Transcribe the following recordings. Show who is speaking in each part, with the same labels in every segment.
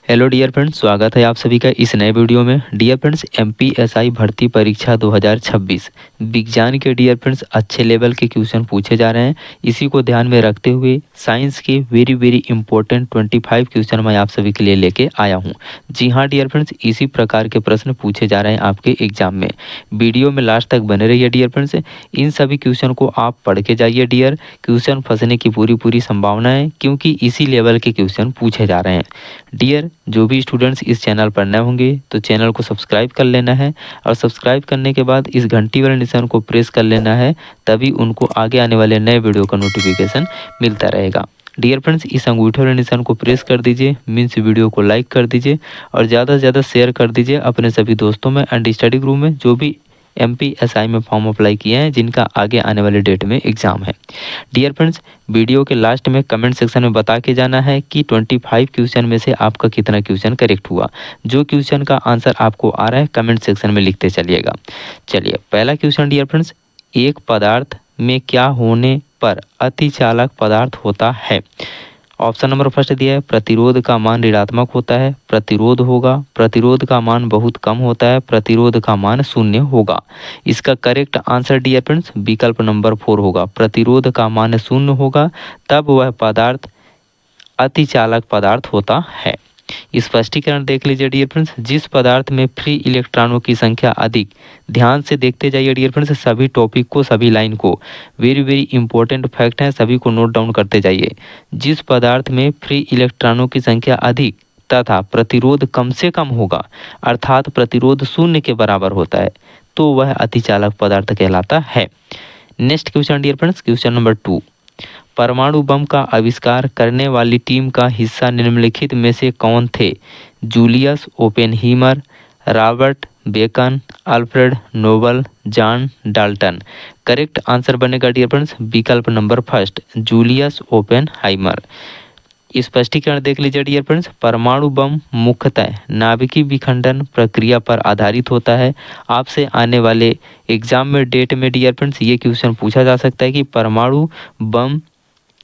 Speaker 1: Hello dear friends, स्वागत है आप सभी का इस नए वीडियो में। डियर फ्रेंड्स, एमपीएसआई भर्ती परीक्षा 2026 विज्ञान के डियर फ्रेंड्स अच्छे लेवल के क्वेश्चन पूछे जा रहे हैं। इसी को ध्यान में रखते हुए साइंस के वेरी वेरी इंपॉर्टेंट 25 क्वेश्चन मैं आप सभी के लिए लेके आया हूँ। जी हाँ डियर फ्रेंड्स, इसी प्रकार के प्रश्न पूछे जा रहे हैं आपके एग्जाम में। वीडियो में लास्ट तक बने रहिए डियर फ्रेंड्स। इन सभी क्वेश्चन को आप पढ़ के जाइए डियर। क्वेश्चन फंसने की पूरी संभावना है, क्योंकि इसी लेवल के क्वेश्चन पूछे जा रहे हैं। डियर, जो भी स्टूडेंट्स इस चैनल पर नए होंगे तो चैनल को सब्सक्राइब कर लेना है, और सब्सक्राइब करने के बाद इस घंटी वाले निशान को प्रेस कर लेना है, तभी उनको आगे आने वाले नए वीडियो का नोटिफिकेशन मिलता रहेगा। डियर फ्रेंड्स, इस अंगूठे वाले निशान को प्रेस कर दीजिए, मीन्स वीडियो को लाइक कर दीजिए और ज़्यादा से ज़्यादा शेयर कर दीजिए अपने सभी दोस्तों में एंड स्टडी ग्रुप में, जो भी एमपीएसआई में फॉर्म अप्लाई किए हैं, जिनका आगे आने वाले डेट में एग्जाम है। डियर फ्रेंड्स, वीडियो के लास्ट में कमेंट सेक्शन में बता के जाना है कि 25 क्वेश्चन में से आपका कितना क्वेश्चन करेक्ट हुआ। जो क्वेश्चन का आंसर आपको आ रहा है कमेंट सेक्शन में लिखते चलिएगा। चलिए, पहला क्वेश्चन डियर फ्रेंड्स, एक पदार्थ में क्या होने पर अतिचालक पदार्थ होता है। ऑप्शन नंबर फर्स्ट दिया है, प्रतिरोध का मान ऋणात्मक होता है, प्रतिरोध होगा, प्रतिरोध का मान बहुत कम होता है, प्रतिरोध का मान शून्य होगा। इसका करेक्ट आंसर डियर फ्रेंड्स विकल्प नंबर 4 होगा। प्रतिरोध का मान शून्य होगा तब वह पदार्थ अतिचालक पदार्थ होता है। स्पष्टीकरण देख लीजिए डियर फ्रेंड्स, जिस पदार्थ में फ्री इलेक्ट्रॉनों की संख्या अधिक, ध्यान से देखते जाइए डियर फ्रेंड्स सभी टॉपिक को, सभी लाइन को। वेरी वेरी इंपॉर्टेंट फैक्ट है, सभी को नोट डाउन करते जाइए। जिस पदार्थ में फ्री इलेक्ट्रॉनों की संख्या अधिक तथा प्रतिरोध कम से कम होगा, अर्थात प्रतिरोध शून्य के बराबर होता है, तो वह अतिचालक पदार्थ कहलाता है। Next question dear friends, question number 2, परमाणु बम का आविष्कार करने वाली टीम का हिस्सा निम्नलिखित में से कौन थे। Julius Oppenheimer, Robert Bacon, Alfred Nobel, John Dalton. Correct answer बनेगा डियर फ्रेंड्स विकल्प नंबर फर्स्ट, जूलियस ओपेनहाइमर। स्पष्टीकरण देख लीजिए डियर फ्रेंड्स, परमाणु बम मुख्यतः नाभिकीय विखंडन प्रक्रिया पर आधारित होता है। आपसे आने वाले एग्जाम में डेट में डियर फ्रेंड्स ये क्वेश्चन पूछा जा सकता है कि परमाणु बम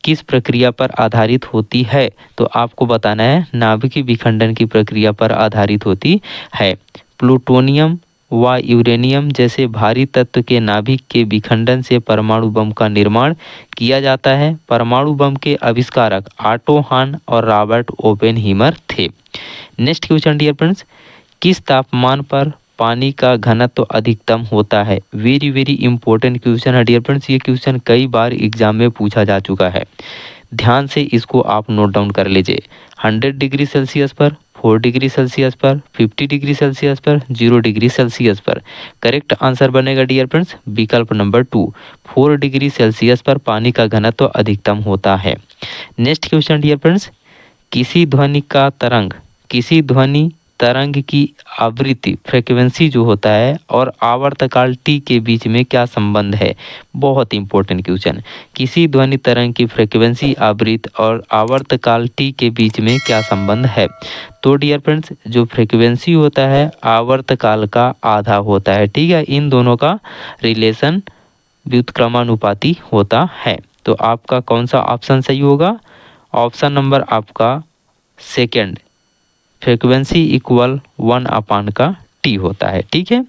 Speaker 1: किस प्रक्रिया पर आधारित होती है, तो आपको बताना है नाभिकीय विखंडन की प्रक्रिया पर आधारित होती है। प्लूटोनियम व यूरेनियम जैसे भारी तत्व के नाभिक के विखंडन से परमाणु बम का निर्माण किया जाता है। परमाणु बम के आविष्कारक ऑटो हान और रॉबर्ट ओपेनहीमर थे। नेक्स्ट क्वेश्चन डियर फ्रेंड्स, किस तापमान पर पानी का घनत्व अधिकतम होता है। वेरी वेरी इंपॉर्टेंट क्वेश्चन है डियर फ्रेंड्स, ये क्वेश्चन कई बार एग्जाम में पूछा जा चुका है। ध्यान से इसको आप नोट डाउन कर लीजिए। 100 डिग्री सेल्सियस पर, 4 डिग्री सेल्सियस पर, 50 डिग्री सेल्सियस पर, 0 डिग्री सेल्सियस पर। करेक्ट आंसर बनेगा डियर फ्रेंड्स विकल्प नंबर 2, 4 डिग्री सेल्सियस पर पानी का घनत्व अधिकतम होता है। नेक्स्ट क्वेश्चन डियर फ्रेंड्स, किसी ध्वनि तरंग की आवृत्ति फ्रीक्वेंसी जो होता है और आवर्तकाल टी के बीच में क्या संबंध है। बहुत इंपॉर्टेंट क्वेश्चन, किसी ध्वनि तरंग की फ्रीक्वेंसी आवृत्ति और आवर्तकाल टी के बीच में क्या संबंध है। तो डियर फ्रेंड्स, जो फ्रीक्वेंसी होता है आवर्तकाल का आधा होता है, ठीक है। इन दोनों का रिलेशन व्युत्क्रमानुपाती होता है। तो आपका कौन सा ऑप्शन सही होगा। ऑप्शन नंबर आपका सेकेंड, फ्रीक्वेंसी इक्वल 1/टी होता है, ठीक है।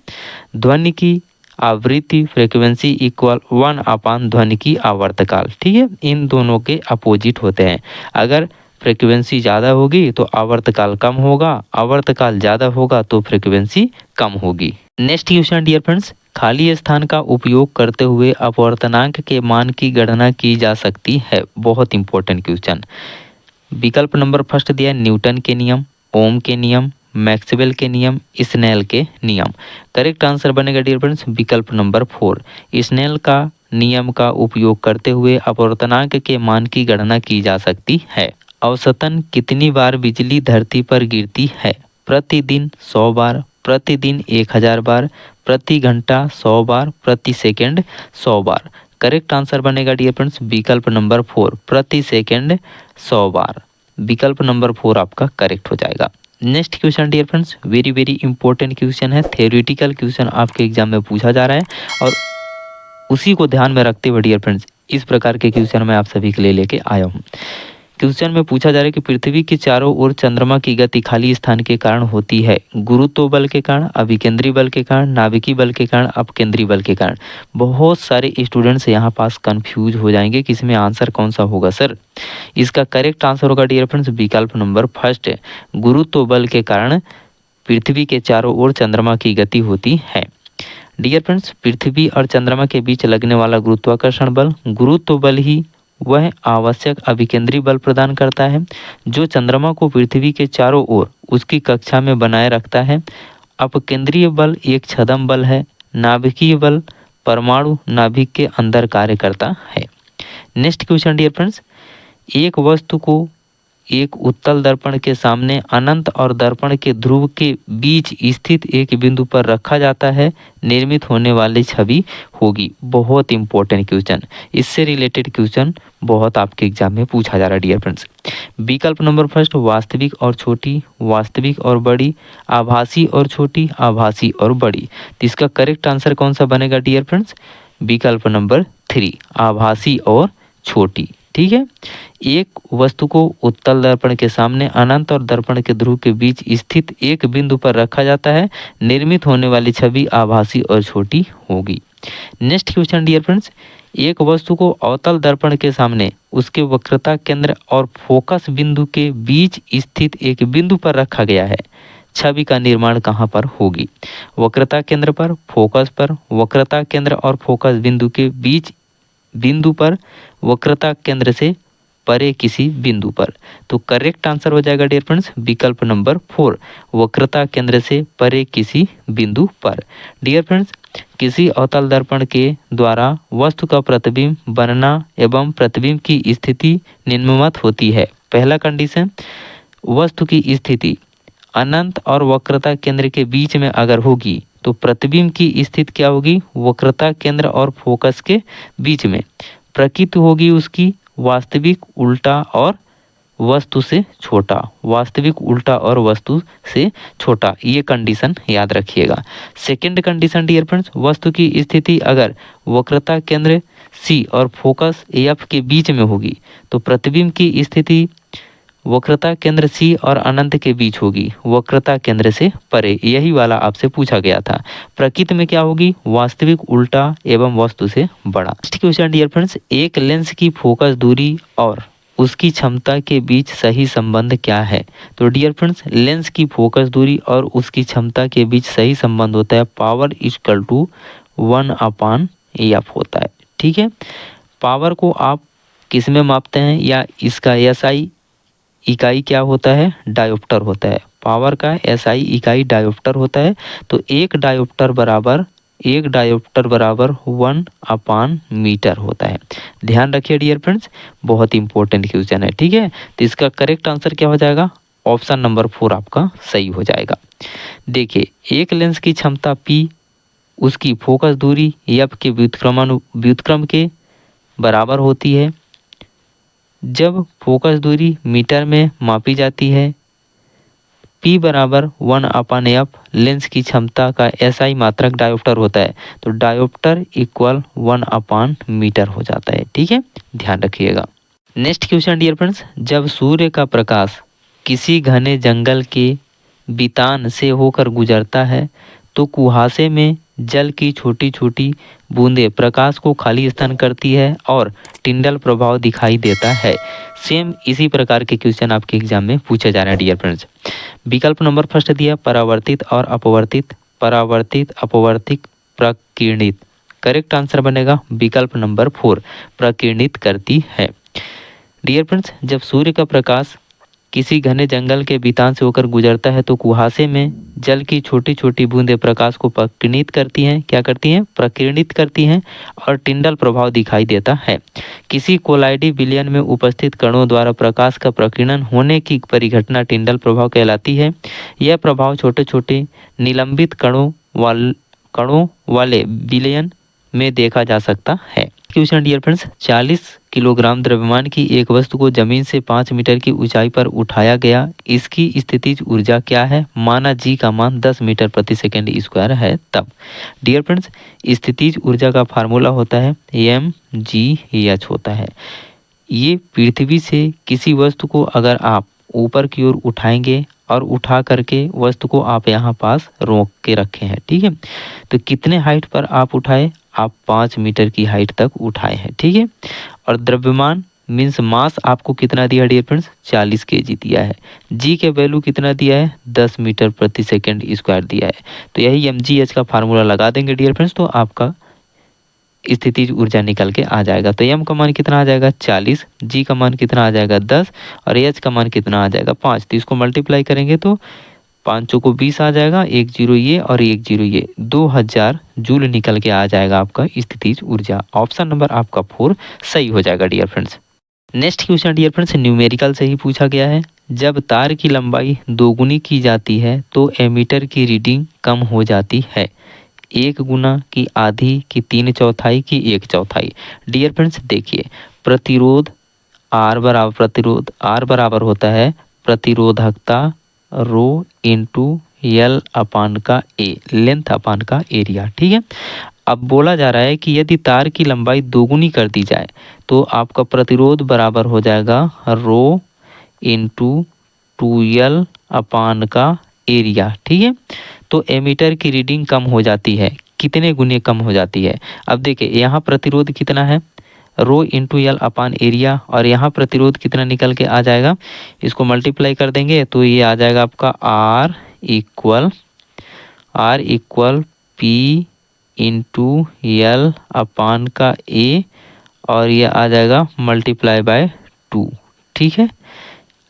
Speaker 1: ध्वनि की आवृत्ति फ्रीक्वेंसी इक्वल 1/ ध्वनि की आवर्तकाल, ठीक है। इन दोनों के अपोजिट होते हैं। अगर फ्रीक्वेंसी ज़्यादा होगी तो आवर्तकाल कम होगा, आवर्तकाल ज़्यादा होगा तो फ्रीक्वेंसी कम होगी। नेक्स्ट क्वेश्चन डियर फ्रेंड्स, खाली स्थान का उपयोग करते हुए अपवर्तनांक के मान की गणना की जा सकती है। बहुत इंपॉर्टेंट क्वेश्चन। विकल्प नंबर फर्स्ट दिया है न्यूटन के नियम, ओम के नियम, मैक्सवेल के नियम, स्नेल के नियम। करेक्ट आंसर बनेगा डियर फ्रेंड्स विकल्प नंबर 4, स्नेल का नियम का उपयोग करते हुए अपवर्तनांक के मान की गणना की जा सकती है। औसतन कितनी बार बिजली धरती पर गिरती है। प्रतिदिन 100 बार, प्रतिदिन 1000 बार, प्रति घंटा 100 बार, प्रति सेकेंड 100 बार। करेक्ट आंसर बनेगा डियर फ्रेंड्स विकल्प नंबर 4, प्रति सेकेंड 100 बार। विकल्प नंबर 4 आपका करेक्ट हो जाएगा। Next question dear friends, very very important question है, थ्योरेटिकल क्वेश्चन आपके एग्जाम में पूछा जा रहा है, और उसी को ध्यान में रखते हुए डियर फ्रेंड्स इस प्रकार के क्वेश्चन मैं आप सभी के लिए लेके आया हूँ। क्वेश्चन में पूछा जा रहा है कि पृथ्वी के चारों ओर चंद्रमा की गति खाली स्थान के कारण होती है। गुरुत्व बल के कारण, अभिकेंद्री बल के कारण, नाभिकीय बल के कारण, अपकेंद्री बल के कारण। बहुत सारे स्टूडेंट्स यहाँ पास कंफ्यूज हो जाएंगे कि इसमें आंसर कौन सा होगा सर। इसका करेक्ट आंसर होगा डियर फ्रेंड्स विकल्प नंबर फर्स्ट है, गुरुत्व बल के कारण पृथ्वी के चारों ओर चंद्रमा की गति होती है। डियर फ्रेंड्स, पृथ्वी और चंद्रमा के बीच लगने वाला गुरुत्वाकर्षण बल, गुरुत्व बल ही वह आवश्यक अभिकेंद्री बल प्रदान करता है जो चंद्रमा को पृथ्वी के चारों ओर उसकी कक्षा में बनाए रखता है। अपकेंद्रीय बल एक छद्म बल है। नाभिकीय बल परमाणु नाभिक के अंदर कार्य करता है। नेक्स्ट क्वेश्चन डियर फ्रेंड्स, एक वस्तु को एक उत्तल दर्पण के सामने अनंत और दर्पण के ध्रुव के बीच स्थित एक बिंदु पर रखा जाता है, निर्मित होने वाली छवि होगी। बहुत इंपॉर्टेंट क्वेश्चन, इससे रिलेटेड क्वेश्चन बहुत आपके एग्जाम में पूछा जा रहा है डियर फ्रेंड्स। विकल्प नंबर फर्स्ट वास्तविक और छोटी, वास्तविक और बड़ी, आभासी और छोटी, आभासी और बड़ी। तो इसका करेक्ट आंसर कौन सा बनेगा डियर फ्रेंड्स, विकल्प नंबर 3 आभासी और छोटी। ठीक है, एक वस्तु को उत्तल दर्पण के सामने अनंत और दर्पण के ध्रुव के बीच स्थित एक बिंदु पर रखा जाता है, निर्मित होने वाली छवि आभासी और छोटी होगी। नेक्स्ट क्वेश्चन डियर फ्रेंड्स, एक वस्तु को अवतल दर्पण के सामने उसके वक्रता केंद्र और फोकस बिंदु के बीच स्थित एक बिंदु पर रखा गया है, छवि का निर्माण कहाँ पर होगी? वक्रता केंद्र पर, फोकस पर, वक्रता केंद्र और फोकस बिंदु के बीच बिंदु पर, वक्रता केंद्र से परे किसी बिंदु पर। तो करेक्ट आंसर हो जाएगा डियर फ्रेंड्स विकल्प नंबर 4 वक्रता केंद्र से परे किसी बिंदु पर। डियर फ्रेंड्स, किसी अवतल दर्पण के द्वारा वस्तु का प्रतिबिंब बनना एवं प्रतिबिंब की स्थिति निम्नवत होती है। पहला कंडीशन, वस्तु की स्थिति अनंत और वक्रता केंद्र के बीच में अगर होगी तो प्रतिबिंब की स्थिति क्या होगी? वक्रता केंद्र और फोकस के बीच में। प्रकृति होगी उसकी वास्तविक, उल्टा और वस्तु से छोटा, वास्तविक, उल्टा और वस्तु से छोटा। ये कंडीशन याद रखिएगा। सेकंड कंडीशन डियर फ्रेंड्स, वस्तु की स्थिति अगर वक्रता केंद्र सी और फोकस एफ के बीच में होगी तो प्रतिबिंब की स्थिति वक्रता केंद्र सी और अनंत के बीच होगी, वक्रता केंद्र से परे। यही वाला आपसे पूछा गया था। प्रकृति में क्या होगी? वास्तविक, उल्टा एवं वस्तु से बड़ा। नेक्स्ट क्वेश्चन डियर फ्रेंड्स, एक लेंस की फोकस दूरी और उसकी क्षमता के बीच सही संबंध क्या है? तो डियर फ्रेंड्स, लेंस की फोकस दूरी और उसकी क्षमता के बीच सही संबंध होता है पावर इक्वल टू 1/f होता है। ठीक है, पावर को आप किस में मापते हैं या इसका SI इकाई क्या होता है? डायोप्टर होता है। पावर का SI इकाई डायोप्टर होता है। तो एक डायोप्टर बराबर 1/मीटर होता है। ध्यान रखिए डियर फ्रेंड्स, बहुत इंपॉर्टेंट क्वेश्चन है। ठीक है, तो इसका करेक्ट आंसर क्या हो जाएगा? ऑप्शन नंबर 4 आपका सही हो जाएगा। देखिए, एक लेंस की क्षमता P उसकी फोकस दूरी F के व्युत्क्रम के बराबर होती है। जब फोकस दूरी मीटर में मापी जाती है, P बराबर 1/f लेंस की क्षमता का SI मात्रक डायोप्टर होता है, तो डायोप्टर इक्वल 1/मीटर हो जाता है। ठीक है, ध्यान रखिएगा। नेक्स्ट क्वेश्चन डियर फ्रेंड्स, जब सूर्य का प्रकाश किसी घने जंगल के बितान से होकर गुजरता है तो कुहासे में जल की छोटी छोटी बूंदें प्रकाश को खाली स्थान करती है और टिंडल प्रभाव दिखाई देता है। सेम इसी प्रकार के क्वेश्चन आपके एग्जाम में पूछे जा रहे हैं डियर फ्रेंड्स। विकल्प नंबर फर्स्ट दिया परावर्तित और अपवर्तित, परावर्तित, अपवर्तित, प्रकीर्णित। करेक्ट आंसर बनेगा विकल्प नंबर 4 प्रकीर्णित करती है। डियर फ्रेंड्स, जब सूर्य का प्रकाश किसी घने जंगल के बितान से होकर गुजरता है तो कुहासे में जल की छोटी छोटी बूंदें प्रकाश को प्रकीर्णित करती हैं। क्या करती हैं? प्रकीर्णित करती हैं और टिंडल प्रभाव दिखाई देता है। किसी कोलाइडी विलयन में उपस्थित कणों द्वारा प्रकाश का प्रकीर्णन होने की परिघटना टिंडल प्रभाव कहलाती है। यह प्रभाव छोटे छोटे निलंबित कणों वाले विलयन में देखा जा सकता है। क्वेश्चन डियर फ्रेंड्स, 40 किलोग्राम द्रव्यमान की एक वस्तु को जमीन से 5 मीटर की ऊंचाई पर उठाया गया, इसकी स्थितिज ऊर्जा क्या है? माना जी का मान 10 मीटर प्रति सेकंड स्क्वायर है तब। डियर फ्रेंड्स, स्थितिज ऊर्जा का फार्मूला होता है mgh होता है। ये पृथ्वी से किसी वस्तु को अगर आप ऊपर की ओर उठाएंगे और उठा करके वस्तु को आप यहाँ पास रोक के रखे हैं, ठीक है। तो कितने हाइट पर आप उठाए, आप 5 मीटर की हाइट तक उठाए हैं, ठीक है। और द्रव्यमान मीन्स मास आपको कितना दिया डियर फ्रेंड्स, 40 केजी दिया है। जी के वैल्यू कितना दिया है, 10 मीटर प्रति सेकेंड स्क्वायर दिया है। तो यही mgh का फार्मूला लगा देंगे डियर फ्रेंड्स, तो आपका स्थितिज ऊर्जा निकल के आ जाएगा। तो m का मान कितना आ जाएगा 40, g का मान कितना आ जाएगा 10 और h का मान कितना आ जाएगा 5। तो इसको मल्टीप्लाई करेंगे तो 5 को 20 आ जाएगा, 1 जीरो ये और 1 जीरो ये, 2000 जूल निकल के आ जाएगा आपका स्थितिज ऊर्जा। ऑप्शन नंबर आपका 4 सही हो जाएगा dear friends. Next question dear friends numerical से ही पूछा गया है। जब तार की लंबाई दोगुनी की जाती है तो एमीटर की रीडिंग कम हो जाती है, 1 गुना की आधी की 3/4 की 1/4। डियर फ्रेंड्स देखिए, प्रतिरोध R बराबर होता है प्रतिरोधकता रो इंटू एल अपान का ए, लेंथ अपान का एरिया, ठीक है। अब बोला जा रहा है कि यदि तार की लंबाई दोगुनी कर दी जाए तो आपका प्रतिरोध बराबर हो जाएगा रो इंटू 2L अपान का एरिया, ठीक है। तो एमीटर की रीडिंग कम हो जाती है, कितने गुने कम हो जाती है। अब देखिए यहाँ प्रतिरोध कितना है, रो इंटू एल अपान एरिया, और यहाँ प्रतिरोध कितना निकल के आ जाएगा, इसको मल्टीप्लाई कर देंगे तो ये आ जाएगा आपका R equal P into L upon का ए, और ये आ जाएगा मल्टीप्लाई बाय 2, ठीक है।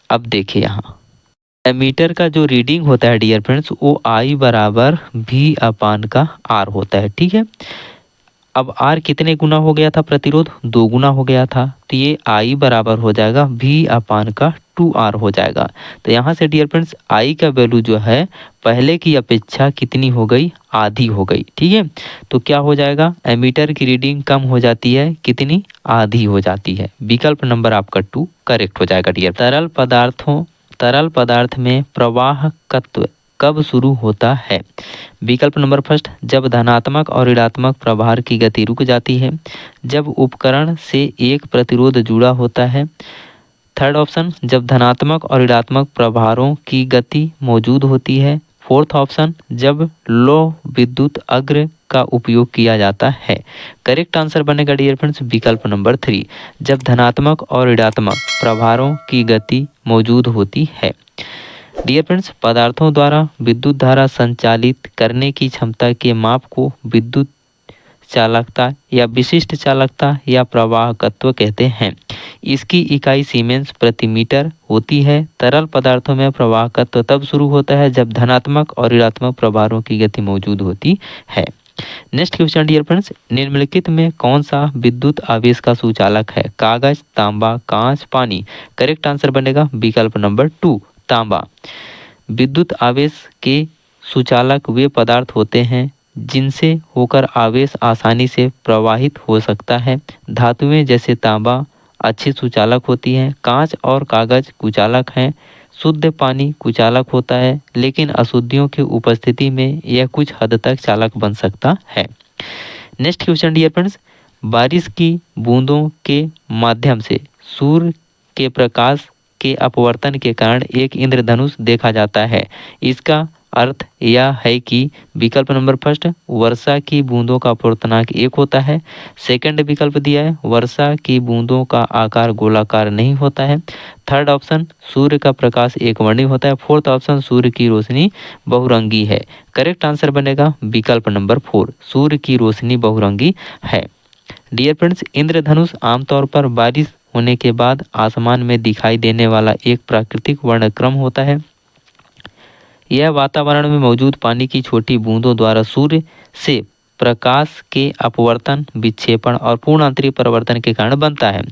Speaker 1: अब देखिए यहाँ एमीटर का जो रीडिंग होता है डियर फ्रेंड्स वो आई बराबर भी अपान का आर होता है, ठीक है। अब आर कितने गुना हो गया था, प्रतिरोध 2 गुना हो गया था, तो ये आई बराबर हो जाएगा भी अपान का 2R हो जाएगा। तो यहाँ से डियर फ्रेंड्स आई का वैल्यू जो है पहले की अपेक्षा कितनी हो गई, आधी हो गई, ठीक है। तो क्या हो जाएगा, एमीटर की रीडिंग कम हो जाती है, कितनी, आधी हो जाती है। विकल्प नंबर आपका 2 करेक्ट हो जाएगा डियर। तरल पदार्थ में प्रवाहकत्व कब शुरू होता है। विकल्प नंबर फर्स्ट, जब धनात्मक और ऋणात्मक प्रभार की गति रुक जाती है, जब उपकरण से एक प्रतिरोध जुड़ा होता है। थर्ड ऑप्शन, जब धनात्मक और ऋणात्मक प्रभारों की गति मौजूद होती है। फोर्थ ऑप्शन, जब लौह विद्युत अग्र का उपयोग किया जाता है। करेक्ट आंसर बनेगा डियर फ्रेंड्स विकल्प नंबर 3, जब धनात्मक और ऋणात्मक प्रभारों की गति मौजूद होती है। डियर फ्रेंड्स, पदार्थों द्वारा विद्युत धारा संचालित करने की क्षमता के माप को विद्युत चालकता या विशिष्ट चालकता या प्रवाहकत्व कहते हैं। इसकी इकाई सीमेंस प्रति मीटर होती है। तरल पदार्थों में प्रवाहकत्व तब शुरू होता है जब धनात्मक और ऋणात्मक प्रभारों की गति मौजूद होती है। नेक्स्ट क्वेश्चन डियर फ्रेंड्स, निम्नलिखित में कौन सा विद्युत आवेश का सुचालक है, कागज, तांबा, कांच, पानी। करेक्ट आंसर बनेगा विकल्प नंबर 2, तांबा। विद्युत आवेश के सुचालक वे पदार्थ होते हैं जिनसे होकर आवेश आसानी से प्रवाहित हो सकता है। धातुएं जैसे तांबा अच्छी सुचालक होती हैं। कांच और कागज कुचालक हैं। शुद्ध पानी कुचालक होता है, लेकिन अशुद्धियों की उपस्थिति में यह कुछ हद तक चालक बन सकता है। नेक्स्ट क्वेश्चन डियर फ्रेंड्स, बारिश की बूंदों के माध्यम से सूर्य के प्रकाश के अपवर्तन के कारण एक इंद्रधनुष देखा जाता है। इसका अर्थ यह है कि विकल्प नंबर फर्स्ट, वर्षा की बूंदों का अपवर्तनांक 1 होता है। सेकंड विकल्प दिया है, वर्षा की बूंदों का आकार गोलाकार नहीं होता है। थर्ड ऑप्शन, सूर्य का प्रकाश एकवर्णी होता है। फोर्थ ऑप्शन, सूर्य की रोशनी बहुरंगी है। करेक्ट आंसर बनेगा विकल्प नंबर 4, सूर्य की रोशनी बहुरंगी है। डियर फ्रेंड्स, इंद्रधनुष आमतौर पर बारिश होने के बाद आसमान में दिखाई देने वाला एक प्राकृतिक वर्णक्रम होता है। यह वातावरण में मौजूद पानी की छोटी बूंदों द्वारा सूर्य से प्रकाश के अपवर्तन, विक्षेपण और पूर्ण आंतरिक परिवर्तन के कारण बनता है।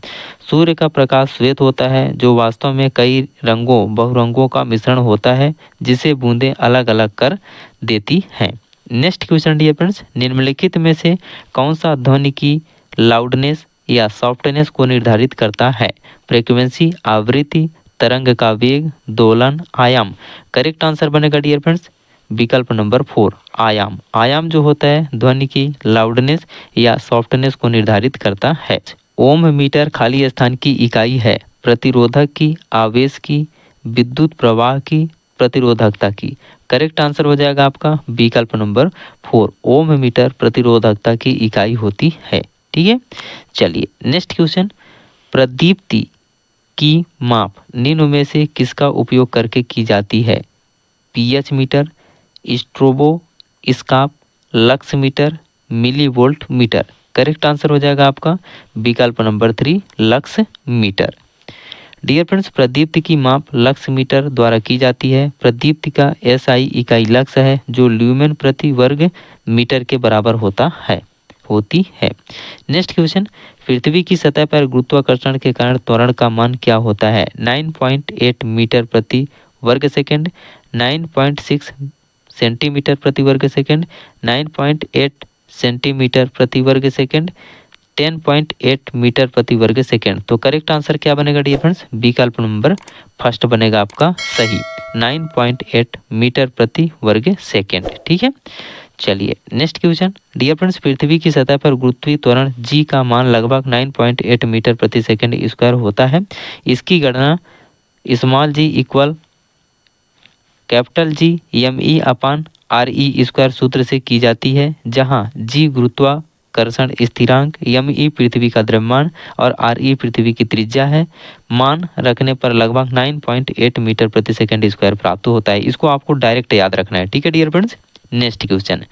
Speaker 1: सूर्य का प्रकाश श्वेत होता है, जो वास्तव में कई रंगों बहुरंगों का मिश्रण होता है, जिसे बूंदें अलग अलग कर देती हैं। नेक्स्ट क्वेश्चन डियर फ्रेंड्स, निम्नलिखित में से कौन सा ध्वनि की लाउडनेस या सॉफ्टनेस को निर्धारित करता है। फ्रीक्वेंसी, आवृत्ति, तरंग का वेग, दोलन, आयाम। करेक्ट आंसर बनेगा डियर फ्रेंड्स विकल्प नंबर 4, आयाम। आयाम जो होता है ध्वनि की लाउडनेस या सॉफ्टनेस को निर्धारित करता है। ओम मीटर खाली स्थान की इकाई है, प्रतिरोधक की, आवेश की, विद्युत प्रवाह की, प्रतिरोधकता की। करेक्ट आंसर हो जाएगा आपका विकल्प नंबर 4, ओम मीटर प्रतिरोधकता की इकाई होती है। ठीक है, चलिए नेक्स्ट क्वेश्चन, प्रदीप्ति की माप निम्न में से किसका उपयोग करके की जाती है? PH meter, stroboscope, lux meter, millivolt meter. Correct answer हो जाएगा आपका विकल्प number 3, lux meter. Dear friends, प्रदीप्ति की माप लक्स मीटर द्वारा की जाती है। प्रदीप्ति का एसआई इकाई लक्स है, जो ल्यूमेन प्रति वर्ग मीटर के बराबर होती है। नेक्स्ट क्वेश्चन, पृथ्वी की सतह पर गुरुत्वाकर्षण के कारण त्वरण का मान क्या होता है? 9.8 मीटर प्रति वर्ग सेकंड, 9.6 सेंटीमीटर प्रति वर्ग सेकंड, 9.8 सेंटीमीटर प्रति वर्ग सेकंड, 10.8 मीटर प्रति वर्ग सेकंड। तो करेक्ट आंसर क्या बनेगा डियर फ्रेंड्स? विकल्प नंबर फर्स्ट बनेगा आपका सही, 9.8 मीटर प्रति वर्ग सेकंड। ठीक है, चलिए नेक्स्ट क्वेश्चन, डियर फ्रेंड्स, पृथ्वी की सतह पर गुरुत्वीय त्वरण जी का मान लगभग 9.8 मीटर प्रति सेकंड स्क्वायर होता है। इसकी गणना small G equal capital G M E upon R E square सूत्र से की जाती है, जहां जी गुरुत्वाकर्षण स्थिरांक, एम ई पृथ्वी का द्रव्यमान और आर ई पृथ्वी की त्रिज्या है। मान रखने पर लगभग 9.8 मीटर प्रति सेकंड स्क्वायर प्राप्त होता है। इसको आपको डायरेक्ट याद रखना है। ठीक है डियर फ्रेंड्स, नेक्स्ट क्वेश्चन,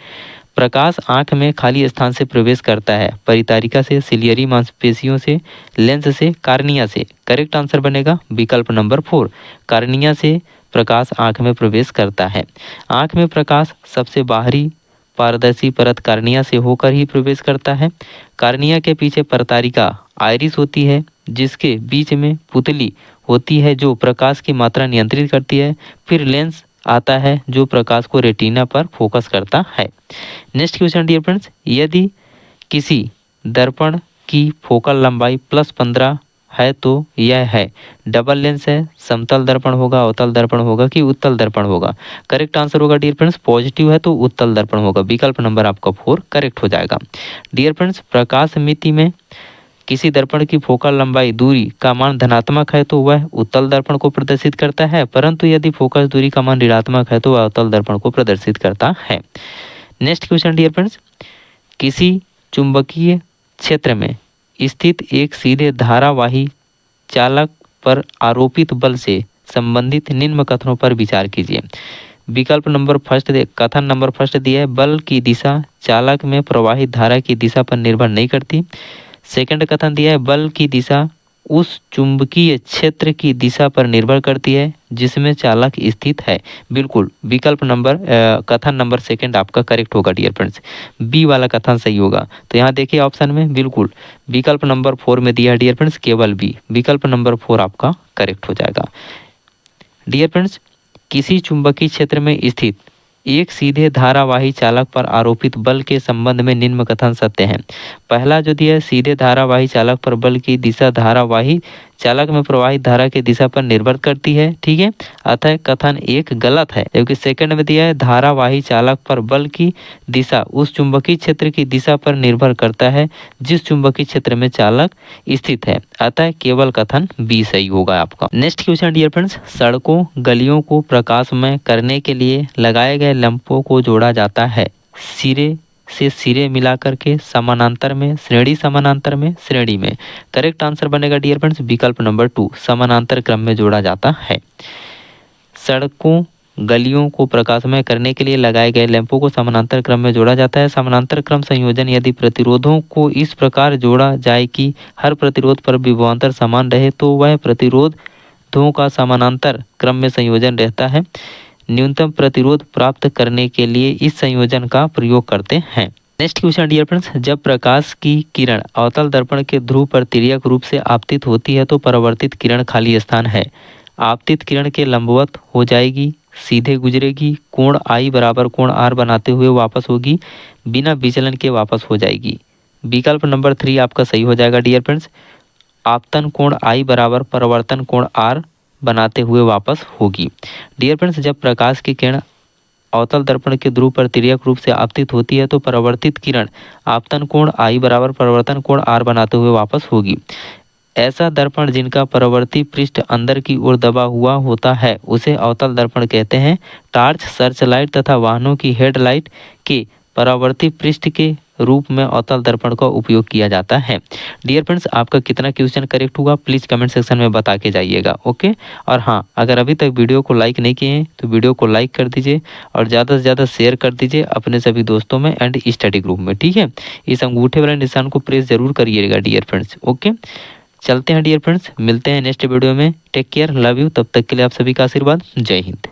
Speaker 1: प्रकाश आंख में खाली स्थान से प्रवेश करता है, परितारिका से, सिलियरी मांसपेशियों से, लेंस से, कार्निया से। करेक्ट आंसर बनेगा विकल्प नंबर 4, कार्निया से प्रकाश आंख में प्रवेश करता है। आंख में प्रकाश सबसे बाहरी पारदर्शी परत कार्निया से होकर ही प्रवेश करता है। कार्निया के पीछे परतारिका आइरिस होती है, जिसके बीच में पुतली होती है जो प्रकाश की मात्रा नियंत्रित करती है। फिर लेंस आता है जो प्रकाश को रेटिना पर फोकस करता है। नेक्स्ट क्वेश्चन डियर फ्रेंड्स, यदि किसी दर्पण की फोकल लंबाई +15 है तो यह है डबल लेंस है, समतल दर्पण होगा, अवतल दर्पण होगा कि उत्तल दर्पण होगा? करेक्ट आंसर होगा डियर फ्रेंड्स, पॉजिटिव है तो उत्तल दर्पण होगा। विकल्प नंबर आपका 4 करेक्ट हो जाएगा। डियर फ्रेंड्स, प्रकाश मिति में किसी दर्पण की फोकल लंबाई दूरी का मान धनात्मक है तो वह उत्तल दर्पण को प्रदर्शित करता है, परंतु यदि फोकस दूरी का मान ऋणात्मक है तो वह अवतल दर्पण को प्रदर्शित करता है। नेक्स्ट क्वेश्चन डियर फ्रेंड्स, किसी चुंबकीय क्षेत्र में स्थित एक सीधे धारावाही चालक पर आरोपित बल से संबंधित निम्न कथनों पर विचार कीजिए। विकल्प नंबर फर्स्ट कथन नंबर फर्स्ट दिया है, बल की दिशा चालक में प्रवाहित धारा की दिशा पर निर्भर नहीं करती। सेकंड कथन दिया है, बल की दिशा उस चुंबकीय क्षेत्र की दिशा पर निर्भर करती है जिसमें चालक स्थित है। बिल्कुल विकल्प नंबर कथन नंबर सेकंड आपका करेक्ट होगा डियर फ्रेंड्स, बी वाला कथन सही होगा। तो यहाँ देखिए ऑप्शन में बिल्कुल विकल्प नंबर 4 में दिया है डियर फ्रेंड्स, केवल बी, विकल्प नंबर 4 आपका करेक्ट हो जाएगा। डियर फ्रेंड्स, किसी चुंबकीय क्षेत्र में स्थित एक सीधे धारावाही चालक पर आरोपित बल के संबंध में निम्न कथन सत्य हैं। पहला जो दिया है, सीधे धारावाही चालक पर बल की दिशा धारावाही चालक में प्रवाहित धारा की दिशा पर निर्भर करती है। ठीक है, अतः कथन 1 गलत है। जबकि सेकंड में दिया है, धारावाही चालक पर बल की दिशा उस चुंबकीय क्षेत्र की दिशा पर निर्भर करता है जिस चुंबकीय क्षेत्र में चालक स्थित है, अतः केवल कथन बी सही होगा आपका। नेक्स्ट क्वेश्चन डियर फ्रेंड्स, सड़कों गलियों को प्रकाशमय करने के लिए लगाए गए लैंपों को जोड़ा जाता है सिरे से सिरे मिलाकर के, समानांतर में, श्रेणी समानांतर में, श्रेणी में। करेक्ट आंसर बनेगा डियर फ्रेंड्स विकल्प नंबर 2, समानांतर क्रम में जोड़ा जाता है। सड़कों गलियों को प्रकाशमय करने के लिए लगाए गए लैंपों को समानांतर क्रम में जोड़ा जाता है। समानांतर क्रम संयोजन यदि प्रतिरोधों को इस प्रकार जोड़ा जाए कि हर प्रतिरोध पर विभवांतर समान रहे तो वह प्रतिरोधों का समानांतर क्रम में संयोजन रहता है। न्यूनतम प्रतिरोध प्राप्त करने के लिए इस संयोजन का प्रयोग करते हैं। नेक्स्ट क्वेश्चन डियर फ्रेंड्स, जब प्रकाश की किरण अवतल दर्पण के ध्रुव पर तिर्यक रूप से आपतित होती है तो परावर्तित किरण खाली स्थान है। आपतित किरण के लंबवत हो जाएगी, सीधे गुजरेगी, कोण आई बराबर कोण आर बनाते हुए वापस होगी, बिना विचलन के वापस हो जाएगी। विकल्प नंबर 3 आपका सही हो जाएगा डियर फ्रेंड्स, आपतन कोण आई बराबर परावर्तन कोण आर बनाते हुए वापस होगी। डियर फ्रेंड्स, जब प्रकाश की किरण अवतल दर्पण के ध्रुव पर तिर्यक रूप से आपतित होती है तो परावर्तित किरण आपतन कोण I बराबर परावर्तन कोण R बनाते हुए वापस होगी। ऐसा दर्पण जिनका परावर्ती पृष्ठ अंदर की ओर दबा हुआ होता है उसे अवतल दर्पण कहते हैं। टार्च, सर्च लाइट तथा वाहनों की हेडलाइट के परावर्ती पृष्ठ के रूप में अवतल दर्पण का उपयोग किया जाता है। डियर फ्रेंड्स, आपका कितना क्वेश्चन करेक्ट हुआ प्लीज़ कमेंट सेक्शन में बता के जाइएगा। ओके, और हाँ, अगर अभी तक वीडियो को लाइक नहीं किए हैं तो वीडियो को लाइक कर दीजिए और ज़्यादा से ज़्यादा शेयर कर दीजिए अपने सभी दोस्तों में एंड स्टडी ग्रुप में। ठीक है, इस अंगूठे वाले निशान को प्रेस जरूर करिएगा डियर फ्रेंड्स। ओके, चलते हैं डियर फ्रेंड्स, मिलते हैं नेक्स्ट वीडियो में। Take care, love you. तब तक के लिए आप सभी का आशीर्वाद। जय हिंद।